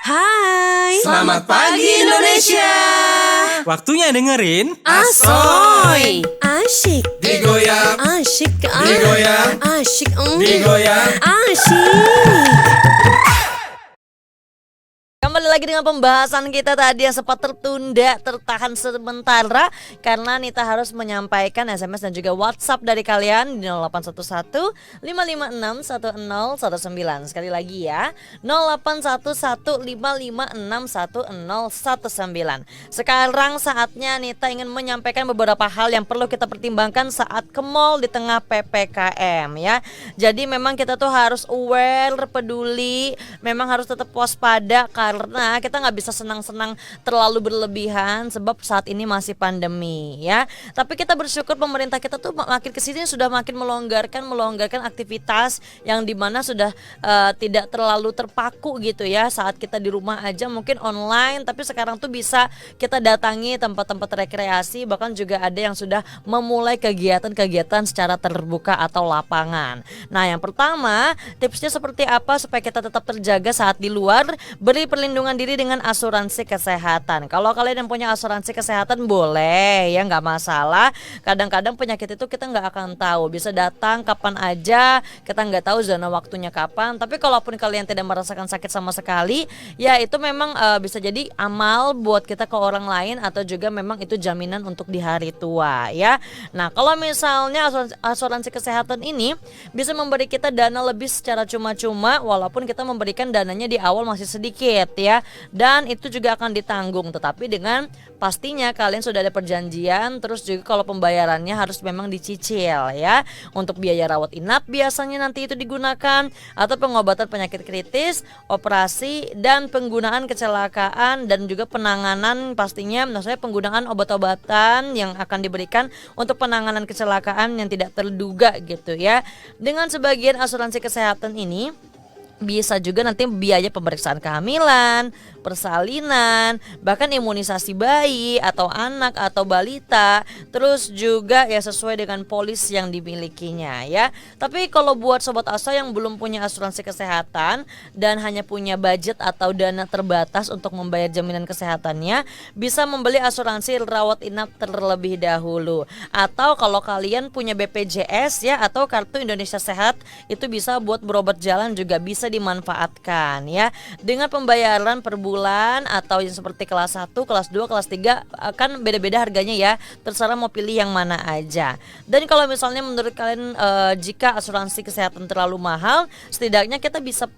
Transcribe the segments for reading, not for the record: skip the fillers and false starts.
Hai. Selamat pagi Indonesia. Waktunya dengerin Asoy. Asyik. Digoyang, Asyik. digoyang, Asyik. digoyang. Asyik. Kembali lagi dengan pembahasan kita tadi yang sempat tertunda, tertahan sementara karena Nita harus menyampaikan SMS dan juga WhatsApp dari kalian di 0811 556 1019. Sekali lagi ya, 0811 556 1019. Sekarang saatnya Nita ingin menyampaikan beberapa hal yang perlu kita pertimbangkan saat ke mall di tengah PPKM ya. Jadi memang kita tuh harus aware, peduli, memang harus tetap waspada karena kita nggak bisa senang-senang terlalu berlebihan sebab saat ini masih pandemi ya. Tapi kita bersyukur pemerintah kita tuh makin kesini sudah makin melonggarkan aktivitas yang dimana sudah tidak terlalu terpaku gitu ya. Saat kita di rumah aja mungkin online, tapi sekarang tuh bisa kita datangi tempat-tempat rekreasi, bahkan juga ada yang sudah memulai kegiatan-kegiatan secara terbuka atau lapangan. Nah yang pertama, tipsnya seperti apa supaya kita tetap terjaga saat di luar? Beri perlindungan diri dengan asuransi kesehatan. Kalau kalian yang punya asuransi kesehatan boleh ya, nggak masalah. Kadang-kadang penyakit itu kita nggak akan tahu, bisa datang kapan aja, kita nggak tahu zona waktunya kapan. Tapi kalaupun kalian tidak merasakan sakit sama sekali, ya itu memang bisa jadi amal buat kita ke orang lain atau juga memang itu jaminan untuk di hari tua ya. Nah kalau misalnya asuransi kesehatan ini bisa memberi kita dana lebih secara cuma-cuma, walaupun kita memberikan dananya di awal masih sedikit ya, dan itu juga akan ditanggung, tetapi dengan pastinya kalian sudah ada perjanjian. Terus juga kalau pembayarannya harus memang dicicil ya. Untuk biaya rawat inap biasanya nanti itu digunakan, atau pengobatan penyakit kritis, operasi, dan penggunaan kecelakaan, dan juga penanganan pastinya, maksudnya penggunaan obat-obatan yang akan diberikan untuk penanganan kecelakaan yang tidak terduga gitu ya. Dengan sebagian asuransi kesehatan ini bisa juga nanti biaya pemeriksaan kehamilan, persalinan, bahkan imunisasi bayi atau anak atau balita, terus juga ya sesuai dengan polis yang dimilikinya ya. Tapi kalau buat sobat asa yang belum punya asuransi kesehatan dan hanya punya budget atau dana terbatas untuk membayar jaminan kesehatannya, bisa membeli asuransi rawat inap terlebih dahulu. Atau kalau kalian punya BPJS ya atau kartu Indonesia Sehat, itu bisa buat berobat jalan juga bisa dimanfaatkan ya. Dengan pembayaran per bulan atau yang seperti kelas 1, kelas 2, kelas 3 akan beda-beda harganya ya. Terserah mau pilih yang mana aja. Dan kalau misalnya menurut kalian jika asuransi kesehatan terlalu mahal, setidaknya kita bisa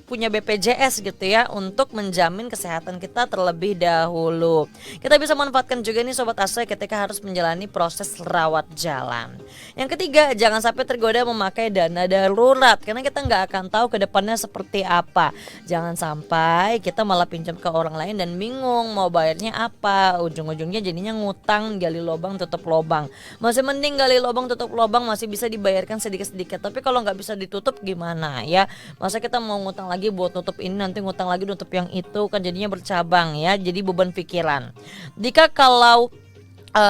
punya BPJS gitu ya untuk menjamin kesehatan kita terlebih dahulu. Kita bisa manfaatkan juga nih sobat Asoy ketika harus menjalani proses rawat jalan. Yang ketiga, jangan sampai tergoda memakai dana darurat karena kita nggak akan tahu ke depannya seperti apa. Jangan sampai kita malah pinjam ke orang lain dan bingung mau bayarnya apa. Ujung-ujungnya jadinya ngutang, gali lubang tutup lubang. Masih mending gali lubang tutup lubang, masih bisa dibayarkan sedikit-sedikit. Tapi kalau nggak bisa ditutup gimana ya? Masa kita mau ngutang lagi buat nutup ini, nanti ngutang lagi nutup yang itu, kan jadinya bercabang ya, jadi beban pikiran. Jika kalau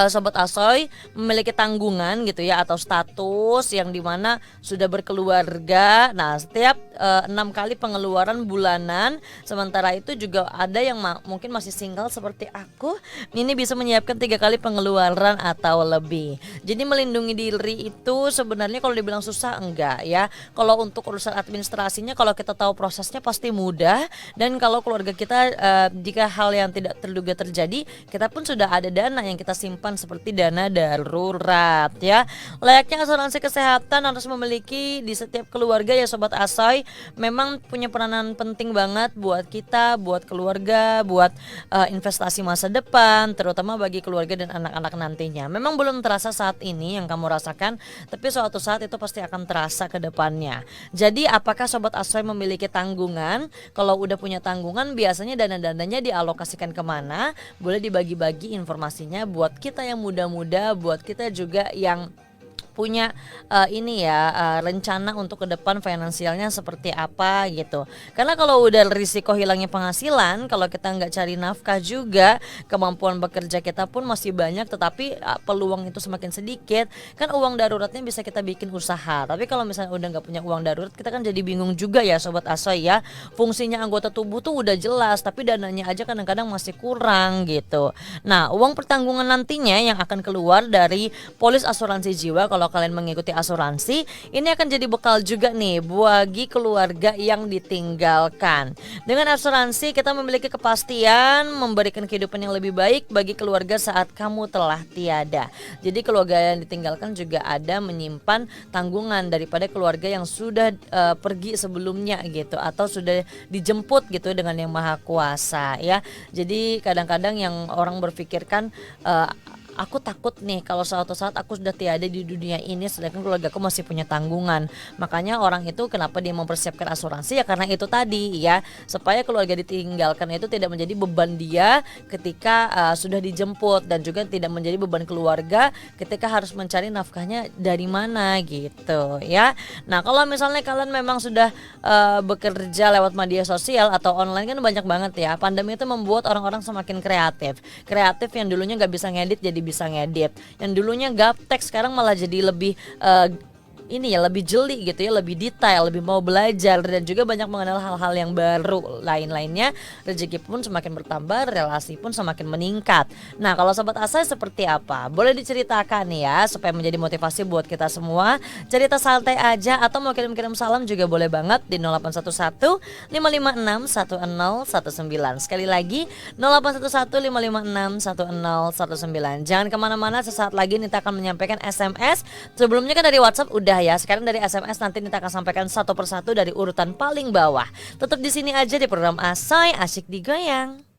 sobat Asoy memiliki tanggungan gitu ya atau status yang dimana sudah berkeluarga, nah setiap 6 kali pengeluaran bulanan, sementara itu juga ada yang mungkin masih single seperti aku, ini bisa menyiapkan 3 kali pengeluaran atau lebih. Jadi melindungi diri itu sebenarnya kalau dibilang susah enggak ya. Kalau untuk urusan administrasinya, kalau kita tahu prosesnya pasti mudah, dan kalau keluarga kita jika hal yang tidak terduga terjadi, kita pun sudah ada dana yang kita simpan seperti dana darurat ya. Layaknya asuransi kesehatan harus memiliki di setiap keluarga ya sobat Asoy. Memang punya peranan penting banget buat kita, buat keluarga, buat investasi masa depan, terutama bagi keluarga dan anak-anak nantinya. Memang belum terasa saat ini yang kamu rasakan, tapi suatu saat itu pasti akan terasa ke depannya. Jadi apakah sobat Asoy memiliki tanggungan? Kalau udah punya tanggungan, biasanya dana-dananya dialokasikan kemana? Boleh dibagi-bagi informasinya buat kita yang muda-muda, buat kita juga yang punya rencana untuk ke depan finansialnya seperti apa gitu. Karena kalau udah risiko hilangnya penghasilan, kalau kita nggak cari nafkah juga, kemampuan bekerja kita pun masih banyak, tetapi peluang itu semakin sedikit. Kan uang daruratnya bisa kita bikin usaha. Tapi kalau misalnya udah nggak punya uang darurat, kita kan jadi bingung juga ya Sobat Asoy ya. Fungsinya anggota tubuh tuh udah jelas, tapi dananya aja kadang-kadang masih kurang gitu. Nah, uang pertanggungan nantinya yang akan keluar dari polis asuransi jiwa kalau kalian mengikuti asuransi, ini akan jadi bekal juga nih bagi keluarga yang ditinggalkan. Dengan asuransi kita memiliki kepastian memberikan kehidupan yang lebih baik bagi keluarga saat kamu telah tiada. Jadi keluarga yang ditinggalkan juga ada menyimpan tanggungan daripada keluarga yang sudah pergi sebelumnya gitu, atau sudah dijemput gitu dengan Yang Maha Kuasa ya. Jadi kadang-kadang yang orang berpikirkan aku takut nih kalau suatu saat aku sudah tiada di dunia ini, sedangkan keluarga aku masih punya tanggungan. Makanya orang itu kenapa dia mempersiapkan asuransi ya karena itu tadi ya, supaya keluarga ditinggalkan itu tidak menjadi beban dia ketika sudah dijemput, dan juga tidak menjadi beban keluarga ketika harus mencari nafkahnya dari mana gitu ya. Nah, kalau misalnya kalian memang sudah bekerja lewat media sosial atau online kan banyak banget ya. Pandemi itu membuat orang-orang semakin kreatif. Kreatif yang dulunya nggak bisa ngedit jadi bisa ngedit, yang dulunya gaptek sekarang malah jadi lebih lebih jeli gitu ya, lebih detail, lebih mau belajar, dan juga banyak mengenal hal-hal yang baru lain-lainnya. Rezeki pun semakin bertambah, relasi pun semakin meningkat. Nah, kalau Sobat Asoy seperti apa? Boleh diceritakan ya supaya menjadi motivasi buat kita semua. Cerita santai aja atau mau kirim-kirim salam juga boleh banget di 0811 556 1019. Sekali lagi 0811 556 1019. Jangan kemana-mana, sesaat lagi Nita akan menyampaikan SMS. Sebelumnya kan dari WhatsApp udah ya, sekarang dari SMS nanti Nita akan sampaikan satu persatu dari urutan paling bawah. Tetap di sini aja di program Asoy Asyik Digoyang.